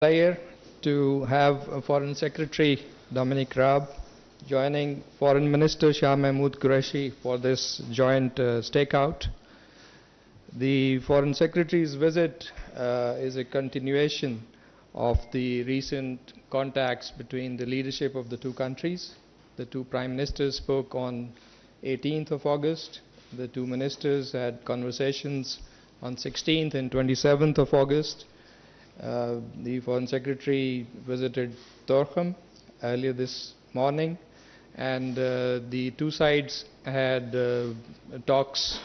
Player to have Foreign Secretary Dominic Raab joining Foreign Minister Shah Qureshi for this joint stakeout. The Foreign Secretary's visit is a continuation of the recent contacts between the leadership of the two countries. The two Prime Ministers spoke on 18th of August. The two ministers had conversations on 16th and 27th of August. The Foreign Secretary visited Torkham earlier this morning, and the two sides had talks.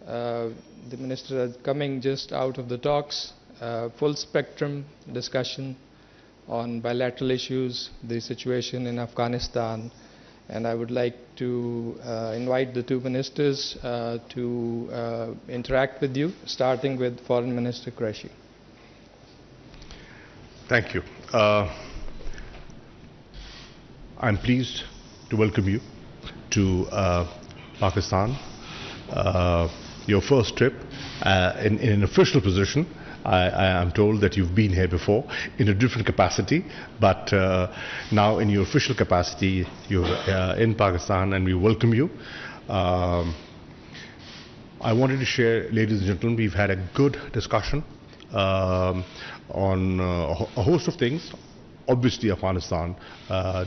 The minister is coming just out of the talks, full spectrum discussion on bilateral issues, the situation in Afghanistan, and I would like to invite the two ministers to interact with you, starting with Foreign Minister Qureshi. Thank you. I'm pleased to welcome you to Pakistan. Your first trip in an official position. I am told that you've been here before in a different capacity, but now in your official capacity, you're in Pakistan, and we welcome you. I wanted to share, ladies and gentlemen, we've had a good discussion on a host of things. Obviously, Afghanistan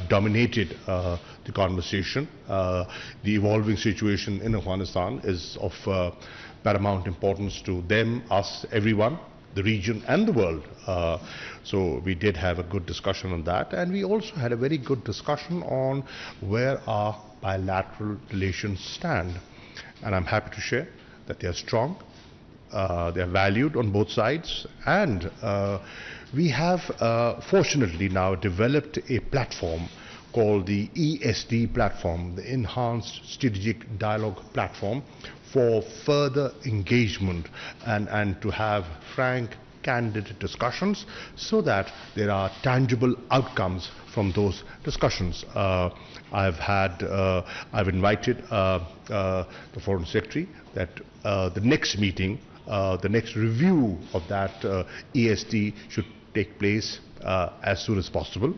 dominated the conversation. The evolving situation in Afghanistan is of paramount importance to them, us, everyone, the region and the world. So we did have a good discussion on that, and we also had a very good discussion on where our bilateral relations stand. And I'm happy to share that they are strong. They are valued on both sides, and we have fortunately now developed a platform called the ESD platform, the Enhanced Strategic Dialogue Platform, for further engagement and to have frank, candid discussions so that there are tangible outcomes from those discussions. I've invited the Foreign Secretary that the next meeting, the next review of that ESD should take place as soon as possible.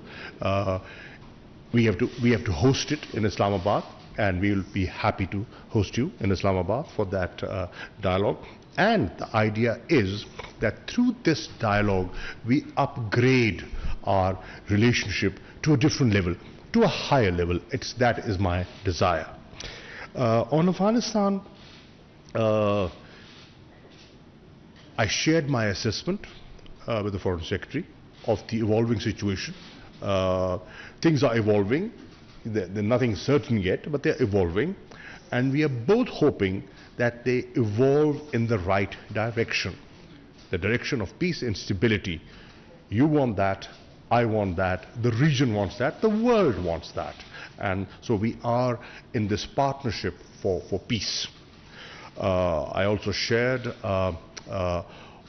We have to host it in Islamabad, and we will be happy to host you in Islamabad for that dialogue. And the idea is that through this dialogue, we upgrade our relationship to a different level, to a higher level. That is my desire. On Afghanistan, I shared my assessment with the Foreign Secretary of the evolving situation. Things are evolving. They're nothing certain yet, but they're evolving. And we are both hoping that they evolve in the right direction, the direction of peace and stability. You want that, I want that, the region wants that, the world wants that. And so we are in this partnership for peace. I also shared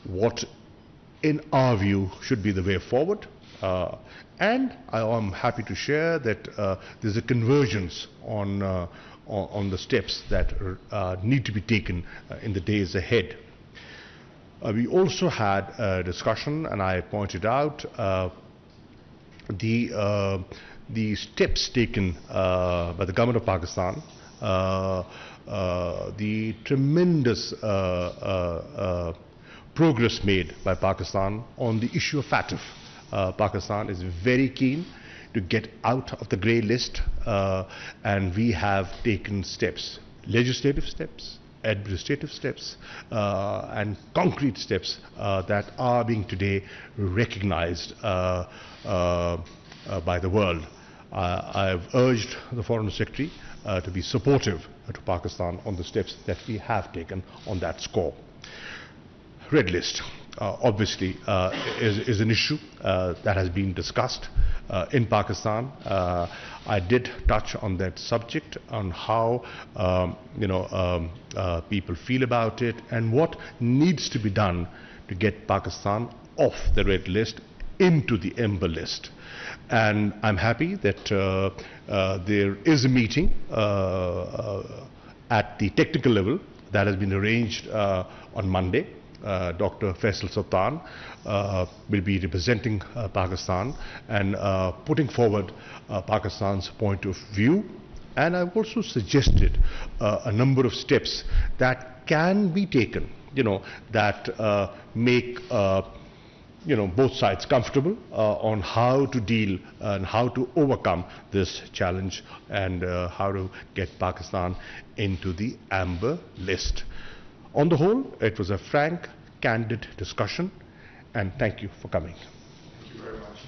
what, in our view, should be the way forward. And I am happy to share that there's a convergence on the steps that need to be taken in the days ahead. We also had a discussion, and I pointed out the steps taken by the government of Pakistan, the tremendous progress made by Pakistan on the issue of FATF. Pakistan is very keen to get out of the grey list, and we have taken steps, legislative steps, administrative steps, and concrete steps that are being today recognized by the world. I have urged the Foreign Secretary to be supportive to Pakistan on the steps that we have taken on that score. Red list, obviously, is an issue that has been discussed in Pakistan. I did touch on that subject, on how people feel about it and what needs to be done to get Pakistan off the red list into the amber list. And I'm happy that there is a meeting at the technical level that has been arranged on Monday Dr. Faisal Sultan, will be representing Pakistan and putting forward Pakistan's point of view. And I've also suggested a number of steps that can be taken, that make both sides comfortable on how to deal and how to overcome this challenge and how to get Pakistan into the amber list. On the whole, it was a frank, candid discussion, and thank you for coming. Thank you very much.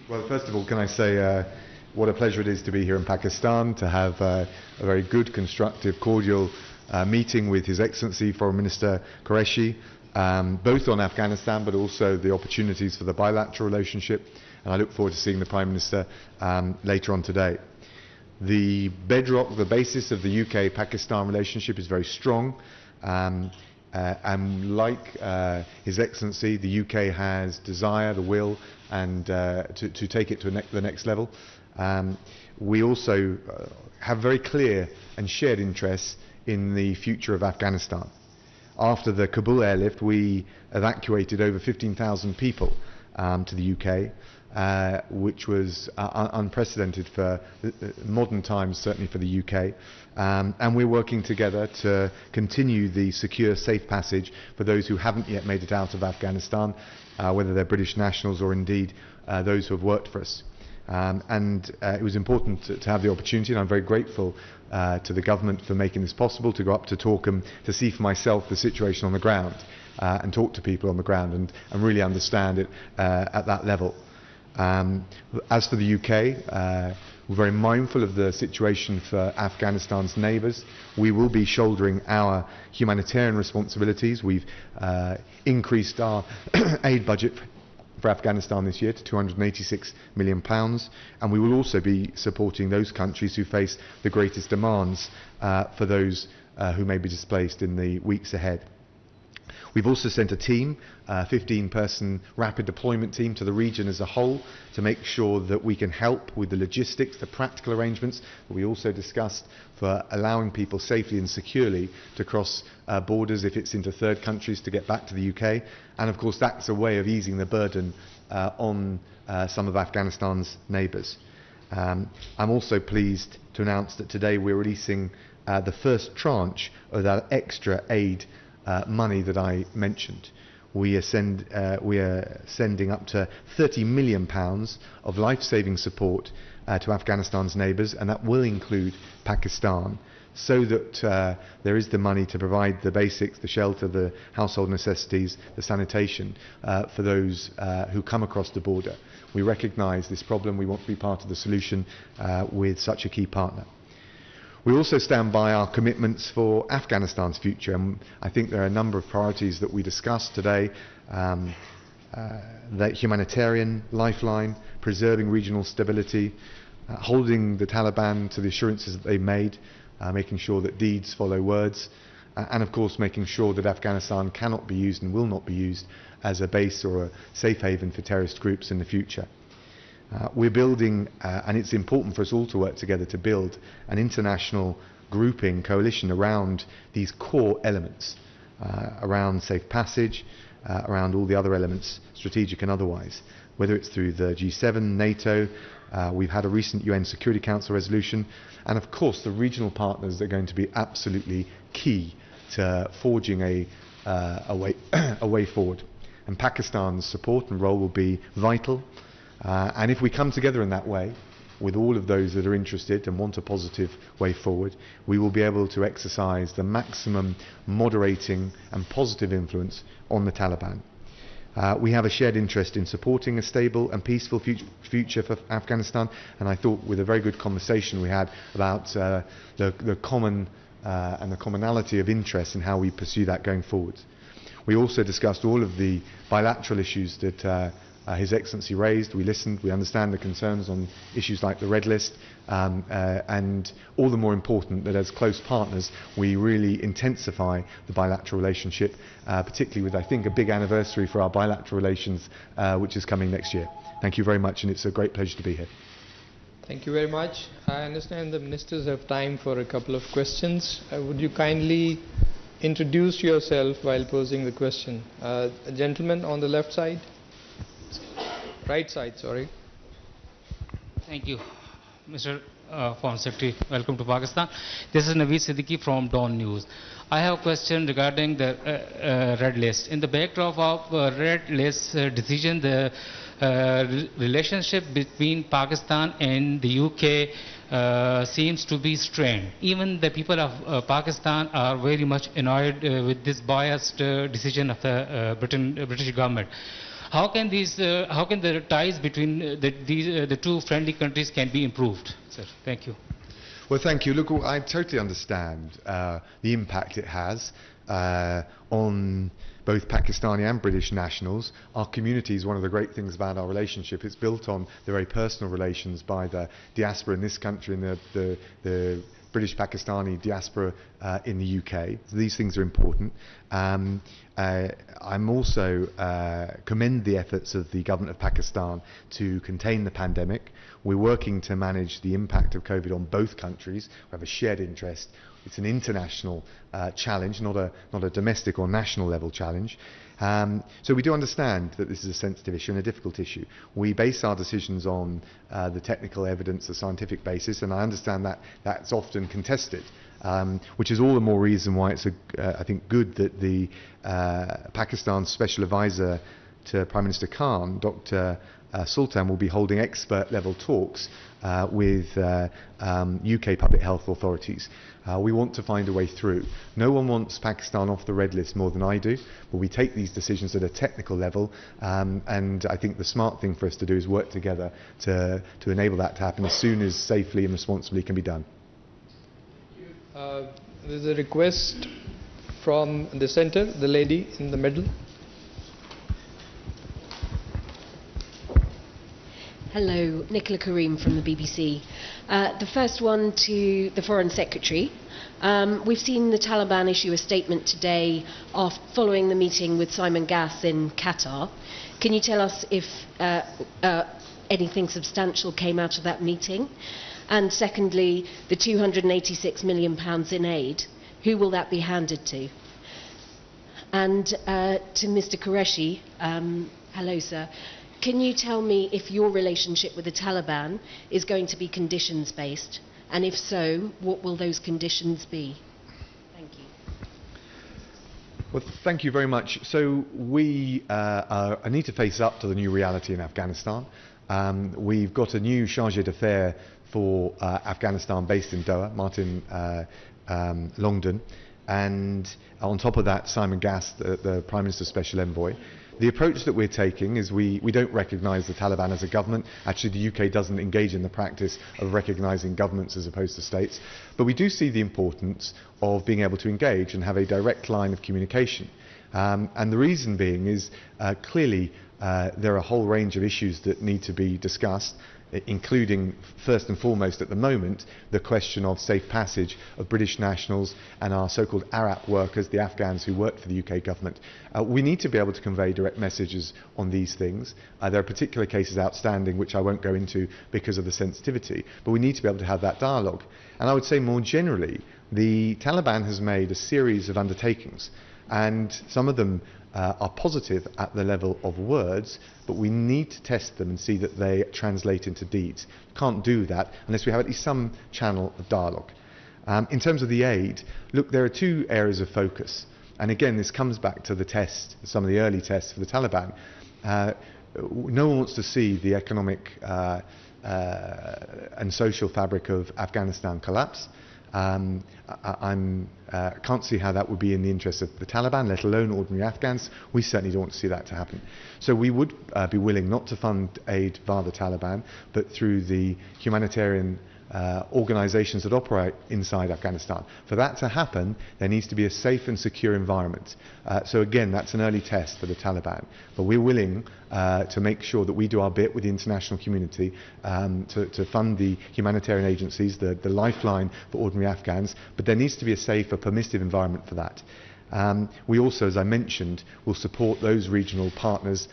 Well, first of all, can I say what a pleasure it is to be here in Pakistan, to have a very good, constructive, cordial meeting with His Excellency Foreign Minister Qureshi, both on Afghanistan but also the opportunities for the bilateral relationship, and I look forward to seeing the Prime Minister later on today. The bedrock, the basis of the UK-Pakistan relationship is very strong, and like His Excellency, the UK has desire, the will, and to take it to the next level. We also have very clear and shared interests in the future of Afghanistan. After the Kabul airlift, we evacuated over 15,000 people to the UK, which was unprecedented for modern times, certainly for the UK. And we're working together to continue the secure, safe passage for those who haven't yet made it out of Afghanistan, whether they're British nationals or indeed those who have worked for us. It was important to have the opportunity, and I'm very grateful to the government for making this possible, to go up to Torkham to see for myself the situation on the ground and talk to people on the ground and really understand it at that level. As for the UK, we're very mindful of the situation for Afghanistan's neighbours. We will be shouldering our humanitarian responsibilities. We've increased our aid budget for Afghanistan this year to £286 million, and we will also be supporting those countries who face the greatest demands for those who may be displaced in the weeks ahead. We've also sent a team, a 15-person rapid deployment team, to the region as a whole to make sure that we can help with the logistics, the practical arrangements that we also discussed for allowing people safely and securely to cross borders if it's into third countries to get back to the UK. And of course that's a way of easing the burden on some of Afghanistan's neighbours. I'm also pleased to announce that today we're releasing the first tranche of that extra aid money that I mentioned. We are sending up to £30 million of life-saving support to Afghanistan's neighbours, and that will include Pakistan, so that there is the money to provide the basics, the shelter, the household necessities, the sanitation for those who come across the border. We recognise this problem. We want to be part of the solution with such a key partner. We also stand by our commitments for Afghanistan's future, and I think there are a number of priorities that we discussed today. The humanitarian lifeline, preserving regional stability, holding the Taliban to the assurances that they made, making sure that deeds follow words, and of course making sure that Afghanistan cannot be used and will not be used as a base or a safe haven for terrorist groups in the future. We're building, and it's important for us all to work together to build an international grouping, coalition around these core elements, around safe passage, around all the other elements, strategic and otherwise, whether it's through the G7, NATO, we've had a recent UN Security Council resolution, and of course the regional partners are going to be absolutely key to forging a way forward. And Pakistan's support and role will be vital. And if we come together in that way, with all of those that are interested and want a positive way forward, we will be able to exercise the maximum moderating and positive influence on the Taliban. We have a shared interest in supporting a stable and peaceful future for Afghanistan, and I thought with a very good conversation we had about the common and the commonality of interest in how we pursue that going forward. We also discussed all of the bilateral issues that His Excellency raised. We listened, we understand the concerns on issues like the Red List, and all the more important that as close partners we really intensify the bilateral relationship, particularly with, I think, a big anniversary for our bilateral relations which is coming next year. Thank you very much, and it's a great pleasure to be here. Thank you very much. I understand the ministers have time for a couple of questions. Would you kindly introduce yourself while posing the question. A gentleman on the left side. Right side, sorry. Thank you, Mr. Foreign Secretary. Welcome to Pakistan. This is Naveed Siddiqui from Dawn News. I have a question regarding the red list. In the backdrop of red list decision, the relationship between Pakistan and the UK seems to be strained. Even the people of Pakistan are very much annoyed with this biased decision of the British government. How can the ties between the two friendly countries can be improved, sir? Thank you. Well, thank you. Look, I totally understand the impact it has on both Pakistani and British nationals. Our community is one of the great things about our relationship. It's built on the very personal relations by the diaspora in this country and the British Pakistani diaspora in the UK. So these things are important. I'm also commend the efforts of the government of Pakistan to contain the pandemic. We're working to manage the impact of COVID on both countries. We have a shared interest. It's an international challenge, not a domestic or national level challenge. So we do understand that this is a sensitive issue and a difficult issue. We base our decisions on the technical evidence, the scientific basis, and I understand that that's often contested, which is all the more reason why it's, I think, good that the Pakistan's Special Advisor to Prime Minister Khan, Dr. Sultan, will be holding expert-level talks with UK public health authorities. We want to find a way through. No one wants Pakistan off the red list more than I do, but we take these decisions at a technical level, and I think the smart thing for us to do is work together to enable that to happen as soon as safely and responsibly can be done. There's a request from the center, the lady in the middle. Hello, Nicola Karim from the BBC. The first one to the Foreign Secretary. We've seen the Taliban issue a statement today following the meeting with Simon Gass in Qatar. Can you tell us if anything substantial came out of that meeting? And secondly, the £286 million in aid, who will that be handed to? And to Mr. Qureshi, hello sir. Can you tell me if your relationship with the Taliban is going to be conditions-based? And if so, what will those conditions be? Thank you. Well, thank you very much. So we need to face up to the new reality in Afghanistan. We've got a new chargé d'affaires for Afghanistan based in Doha, Martin Longdon. And on top of that, Simon Gass, the Prime Minister's Special Envoy. The approach that we're taking is we don't recognise the Taliban as a government. Actually, the UK doesn't engage in the practice of recognising governments as opposed to states. But we do see the importance of being able to engage and have a direct line of communication. And the reason being is clearly there are a whole range of issues that need to be discussed, including, first and foremost at the moment, the question of safe passage of British nationals and our so-called Arab workers, the Afghans who work for the UK government. We need to be able to convey direct messages on these things. There are particular cases outstanding which I won't go into because of the sensitivity, but we need to be able to have that dialogue. And I would say more generally, the Taliban has made a series of undertakings, and some of them are positive at the level of words, but we need to test them and see that they translate into deeds. Can't do that unless we have at least some channel of dialogue. In terms of the aid, look, there are two areas of focus. And again, this comes back to the test, some of the early tests for the Taliban. No one wants to see the economic and social fabric of Afghanistan collapse. I can't see how that would be in the interest of the Taliban, let alone ordinary Afghans. We certainly don't want to see that to happen. So we would be willing not to fund aid via the Taliban, but through the humanitarian organisations that operate inside Afghanistan. For that to happen, there needs to be a safe and secure environment. So again, that's an early test for the Taliban. But we're willing to make sure that we do our bit with the international community to fund the humanitarian agencies, the lifeline for ordinary Afghans. But there needs to be a safe, a permissive environment for that. We also, as I mentioned, will support those regional partners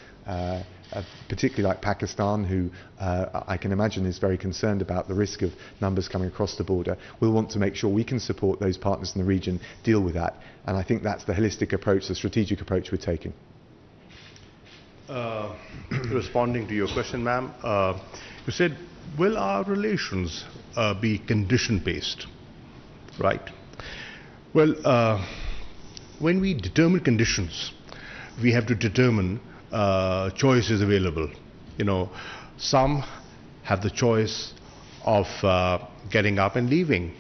particularly like Pakistan, who I can imagine is very concerned about the risk of numbers coming across the border. We'll want to make sure we can support those partners in the region deal with that. And I think that's the holistic approach, the strategic approach we're taking. Responding to your question, ma'am, you said, will our relations be condition-based, right? Well, when we determine conditions, we have to determine choices available. You know, some have the choice of getting up and leaving.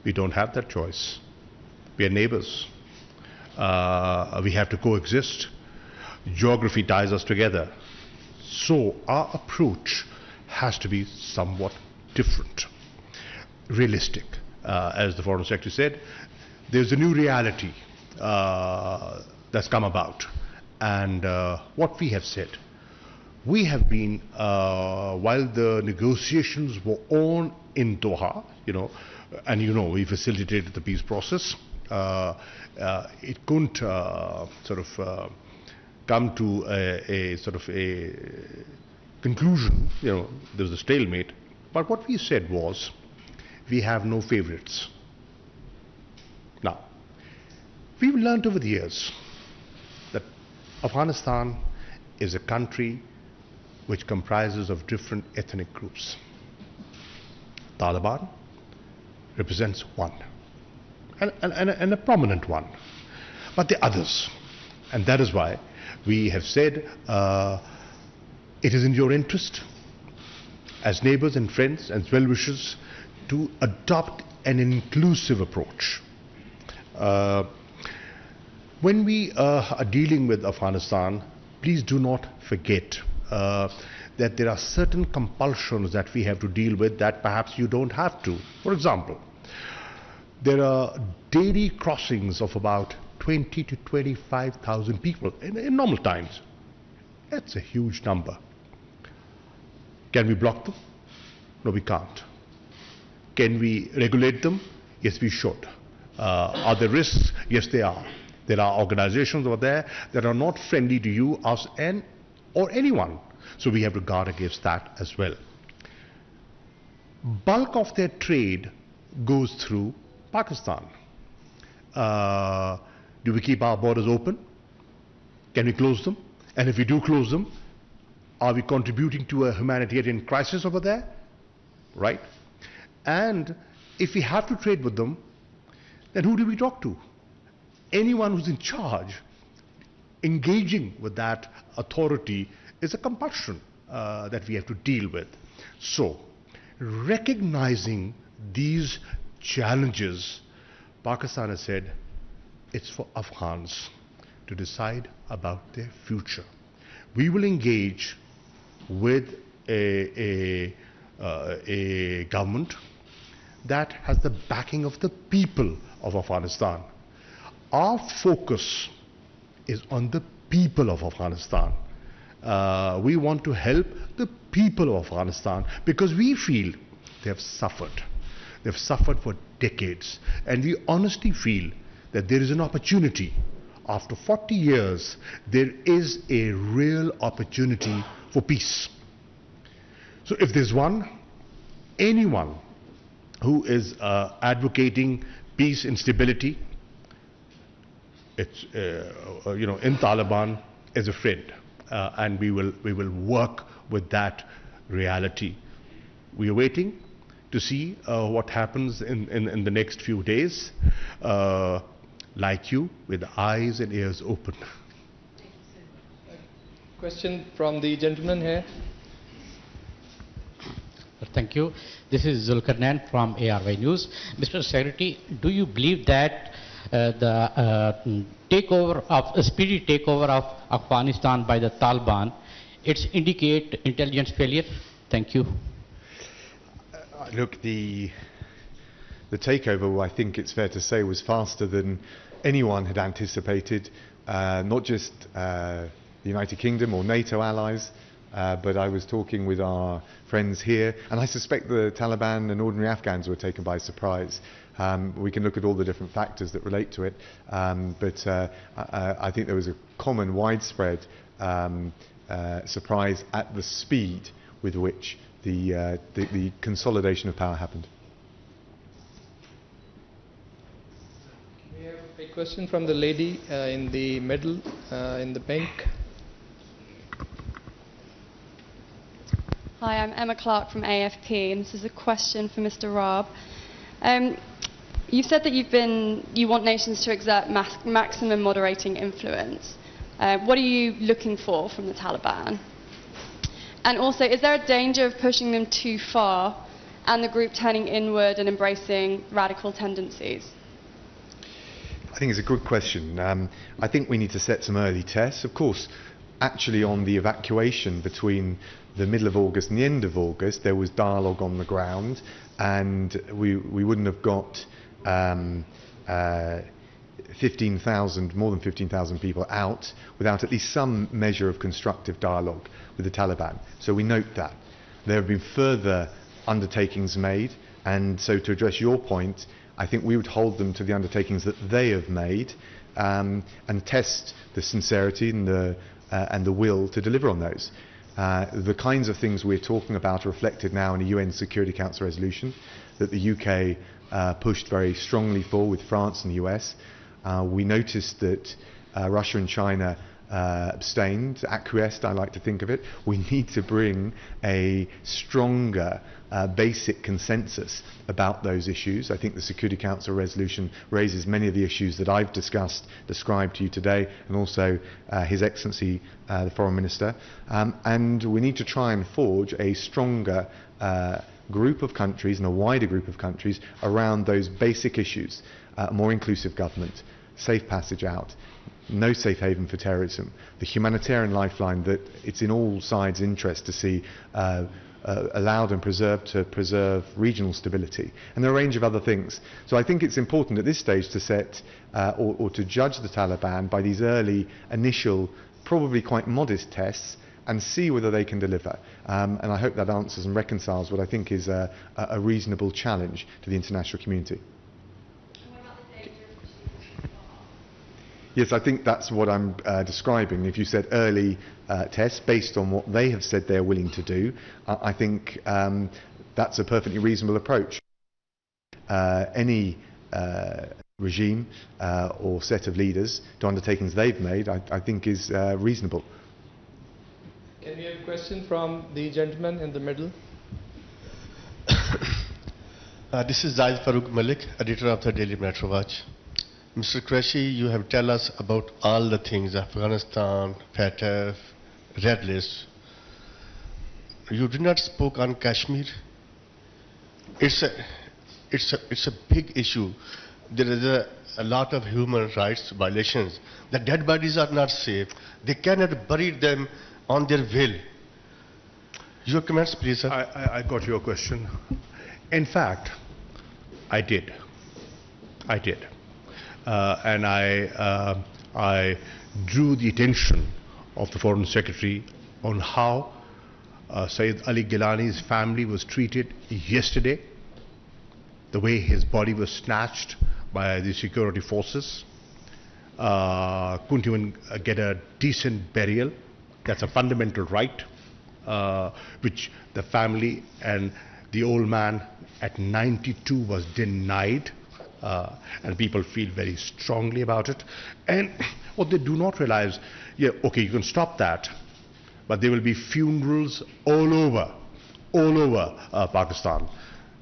We don't have that choice. We are neighbors. We have to coexist. Geography ties us together. So our approach has to be somewhat different, realistic. As the Foreign Secretary said, there's a new reality that's come about. And what we have said, we have been, while the negotiations were on in Doha, and we facilitated the peace process, it couldn't come to a conclusion. There was a stalemate. But what we said was, we have no favorites. Now, we've learned over the years that Afghanistan is a country which comprises of different ethnic groups. Taliban represents one, and a prominent one, but the others. And that is why we have said it is in your interest as neighbors and friends and well-wishers to adopt an inclusive approach. When we are dealing with Afghanistan, please do not forget that there are certain compulsions that we have to deal with that perhaps you don't have to. For example, there are daily crossings of about 20 to 25,000 people in normal times. That's a huge number. Can we block them? No, we can't. Can we regulate them? Yes, we should. Are there risks? Yes, there are. There are organizations over there that are not friendly to you, us, or anyone. So we have to guard against that as well. Bulk of their trade goes through Pakistan. Do we keep our borders open? Can we close them? And if we do close them, are we contributing to a humanitarian crisis over there? Right? And if we have to trade with them, then who do we talk to? Anyone who's in charge. Engaging with that authority is a compulsion that we have to deal with. So, recognizing these challenges, Pakistan has said it's for Afghans to decide about their future. We will engage with a government that has the backing of the people of Afghanistan. Our focus is on the people of Afghanistan. We want to help the people of Afghanistan because we feel they have suffered. They've suffered for decades. And we honestly feel that there is an opportunity. After 40 years, there is a real opportunity for peace. So if there's anyone who is advocating peace and stability, it's in Taliban as a friend, and we will work with that reality. We are waiting to see what happens in the next few days, like you, with eyes and ears open. Question from the gentleman here. Thank you. This is Zulkarnain from ARY News. Mr. Secretary, do you believe that the speedy takeover of Afghanistan by the Taliban, it's indicate intelligence failure? Thank you. Look, the takeover, I think it's fair to say, was faster than anyone had anticipated, not just the United Kingdom or NATO allies, but I was talking with our friends here, and I suspect the Taliban and ordinary Afghans were taken by surprise. We can look at all the different factors that relate to it, but I think there was a common, widespread surprised at the speed with which the consolidation of power happened. We have a question from the lady in the middle, in the pink. Hi, I'm Emma Clark from AFP, and this is a question for Mr. Raab. You've said that you want nations to exert maximum moderating influence. What are you looking for from the Taliban? And also, is there a danger of pushing them too far and the group turning inward and embracing radical tendencies? I think it's a good question. I think we need to set some early tests. Of course, actually on the evacuation between the middle of August and the end of August, there was dialogue on the ground, and we wouldn't have got 15,000, more than 15,000 people out without at least some measure of constructive dialogue with the Taliban. So we note that. There have been further undertakings made, and so to address your point, I think we would hold them to the undertakings that they have made, and test the sincerity and the will to deliver on those. The kinds of things we're talking about are reflected now in a UN Security Council resolution that the UK pushed very strongly for with France and the US. We noticed that Russia and China abstained, acquiesced, I like to think of it. We need to bring a stronger basic consensus about those issues. I think the Security Council resolution raises many of the issues that I've described to you today, and also His Excellency the Foreign Minister. And we need to try and forge a stronger group of countries and a wider group of countries around those basic issues. More inclusive government, safe passage out, no safe haven for terrorism, the humanitarian lifeline that it's in all sides' interest to see allowed and preserved to preserve regional stability, and a range of other things. So I think it's important at this stage to set or to judge the Taliban by these early, initial, probably quite modest tests, and see whether they can deliver. And I hope that answers and reconciles what I think is a reasonable challenge to the international community. Yes, I think that's what I'm describing. If you said early tests based on what they have said they're willing to do, I think that's a perfectly reasonable approach. Any regime or set of leaders to undertakings they've made, I think is reasonable. Can we have a question from the gentleman in the middle? This is Zaid Farooq Malik, editor of the Daily Metro Watch. Mr. Qureshi, you have tell us about all the things, Afghanistan, FATF, Red List. You did not spoke on Kashmir. It's a big issue. There is a lot of human rights violations. The dead bodies are not safe. They cannot bury them on their will. Your comments, please, sir. I got your question. In fact, I did. And I drew the attention of the Foreign Secretary on how Sayyid Ali Gilani's family was treated yesterday, the way his body was snatched by the security forces, couldn't even get a decent burial. That's a fundamental right, which the family and the old man at 92 was denied. And people feel very strongly about it. And what they do not realize, yeah, okay, you can stop that, but there will be funerals all over Pakistan.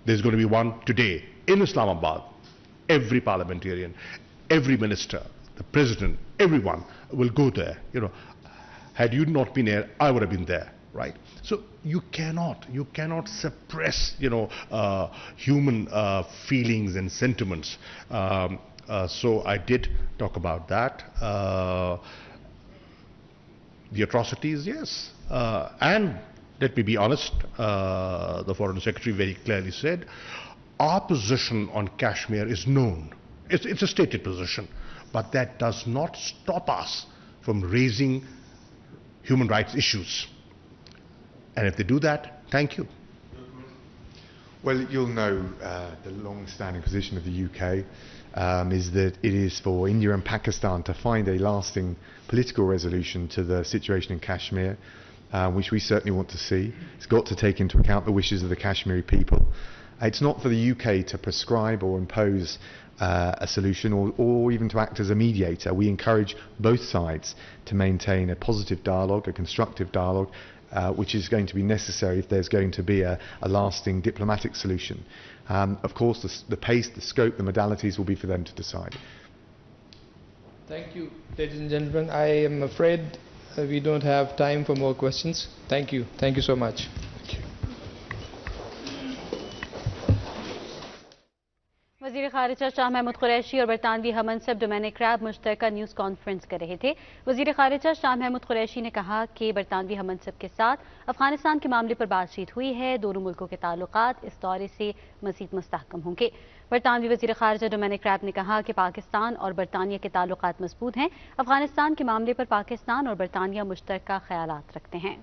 There's going to be one today in Islamabad. Every parliamentarian, every minister, the president, everyone will go there. You know, had you not been there, I would have been there. Right? So you cannot suppress, human feelings and sentiments. So I did talk about that. The atrocities, yes. And let me be honest, the Foreign Secretary very clearly said, our position on Kashmir is known. It's a stated position. But that does not stop us from raising human rights issues. And if they do that, thank you. Well, you'll know the long-standing position of the UK is that it is for India and Pakistan to find a lasting political resolution to the situation in Kashmir, which we certainly want to see. It's got to take into account the wishes of the Kashmiri people. It's not for the UK to prescribe or impose a solution or even to act as a mediator. We encourage both sides to maintain a positive dialogue, a constructive dialogue, which is going to be necessary if there's going to be a lasting diplomatic solution. Of course, the pace, the scope, the modalities will be for them to decide. Thank you, ladies and gentlemen. I am afraid we don't have time for more questions. Thank you. Thank you so much. वज़ीर ख़ारिजा शाह महमूद कुरैशी और बरतानवी हममनसब Dominic रैब मुश्तरका news conference कर रहे थे। वज़ीर ख़ारिजा शाह महमूद कुरैशी ने कहा कि बरतानवी हममनसब के साथ अफ़गानिस्तान के मामले पर बातचीत हुई है। दोनों मुल्कों के ताल्लुकात इस दौरे से मज़ीद मुस्तहकम होंगे। बरतानवी वज़ीर ख़ारिजा डोमिनिक रैब ने कहा कि पाकिस्तान और बरतानिया के ताल्लुकात मज़बूत हैं। अफ़गानिस्तान के मामले पर पाकिस्तान और बरतानिया मुश्तरका ख़यालात रखते हैं।